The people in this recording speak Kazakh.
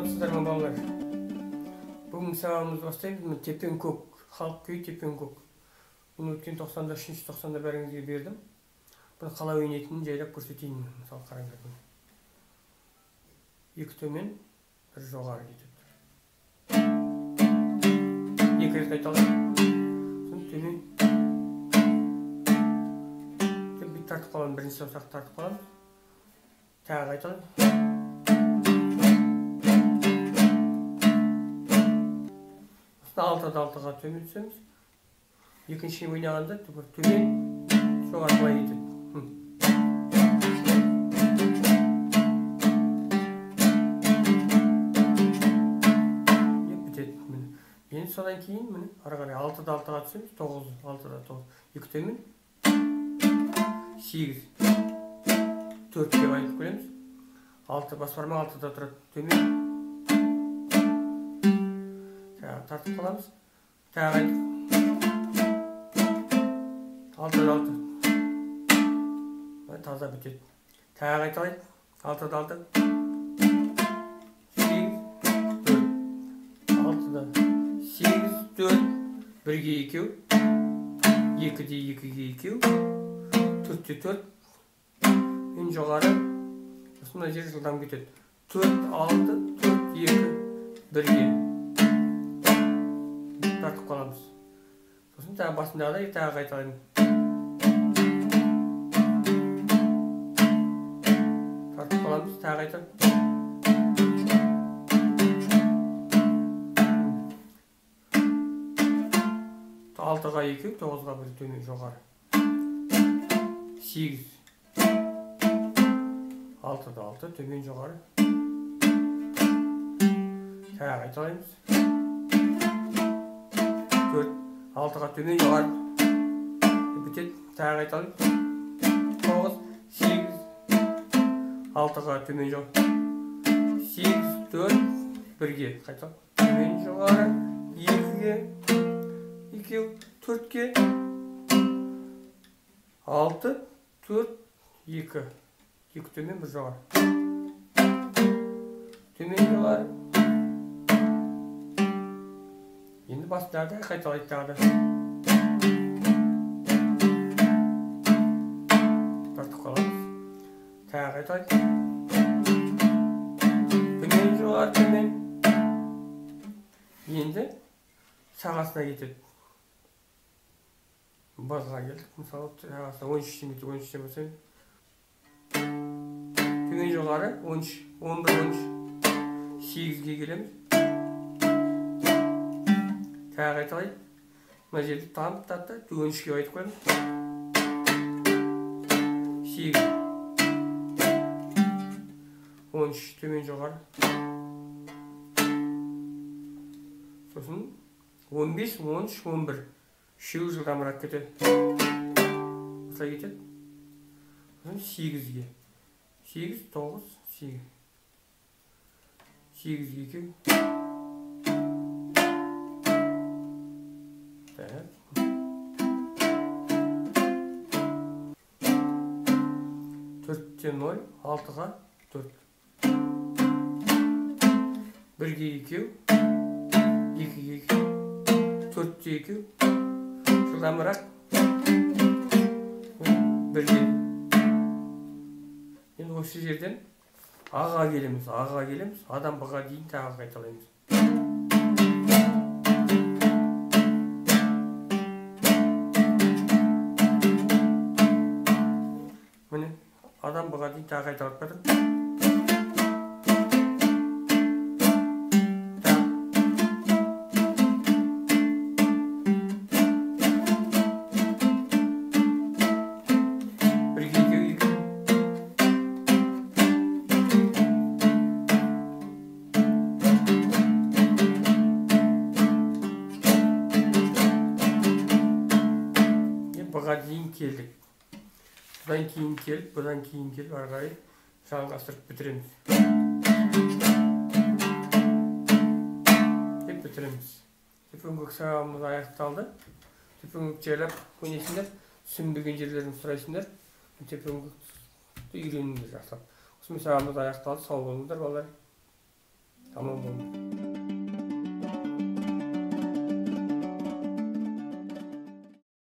Саламатсыздар ма балалар? Бүгін сабағымызды бастаймыз. Тепен көк, халық күйі тепен көк. Бұны өткен 90-да, 3-90-да бәріңізге бердім. Бұны қалай ойнайтынын жайлап көрсетейін. Мысалы қараңдар. Екі төмен, бір жоғары кетеді. Екі рет қайталайды. Сосын төмен. Бүйтіп тартып қаламыз. Бірінші саусақ тартып қаламыз. Тағы қайталайды. Алтыға төмен түсеміз. Екінші ойнағанда төмен, жоғары былай кетеді. Бітеді. Енді содан кейін ары қарай алтыға түсеміз. 9, екі төмен, 8, 4-ке айтып көреміз. 6 бас бармақ 6-да тұрады. Төмен. Тартып қаламыз. Тағы айтып. 6. Таза бітеді. Тағы айталайды. 6. 8, 4. 6-да 8, 4. 1-ге 2. 2-де 2-ге 2. 4-те 4. Ең жоғары. Осындай жер жылдам кетеді. 4, 6, 4, 2, 1-ге. Тартып қаламыз. Сосын тағы басындағы тағы қайталаймын. Тартып қаламыз, тағы қайталаймын. 6-ға 2, 9-ға 1 төмен жоғары. 8. 6-да 6 төмен жоғары. Тағы қайталаймыз. 6-ға төмен жоғары. Бітеді. Тағы қайталаймыз. 9, 8. 6-ға төмен жоғары. 8, 4, 1-ге қайталаймыз. Төмен жоғары. 2-ге 2, 4-ге 6, 4, 2. 2 төмен, 1 жоғары. Төмен жоғары. Енді басындағы қайталайды тағы да. Тартып қаламыз. Тағы қайталайды. Төмен жоғары төмен. Енді сағасына кетеді. Базға келдік. Мысалы сағасына 13-тен кетеді. 13-тен басайын. Төмен жоғары 13, 11, 13. 8-ге келеміз. Тағы қайталайды. Мына жерді танып татты. 13-ке айтып қойдым. 8. 13 төмен жоғары. Сосын 15, 13, 11. 3 жылдамырақ кетеді. Осылай кетеді. Сосын 8-ге. 8, 9, 8. 8-ге 2. Төрттен 0, 6-ға 4. 1-ге 2, 2-ге 2, 4-те 2, жылдамырақ 1-ге. Енді осы жерден аға келеміз. Адам бұға дейін тағы қайталаймыз. Адам бұға дейін тағы қайталап бардым. Бұға дейін келдік. Бұдан кейін келіп, ары қарай жалғастырып бітіреміз. Деп бітіреміз. Тепен көк сабағымыз аяқталды. Тепен көк жайлап ойнайсыңдар. Түсінбеген жерлерін сұрайсыңдар. Тепен көкті үйреніңдер жақсылап. Осы сабағымыз аяқталды. Сау болыңыздар балалар. Tamam olmuş.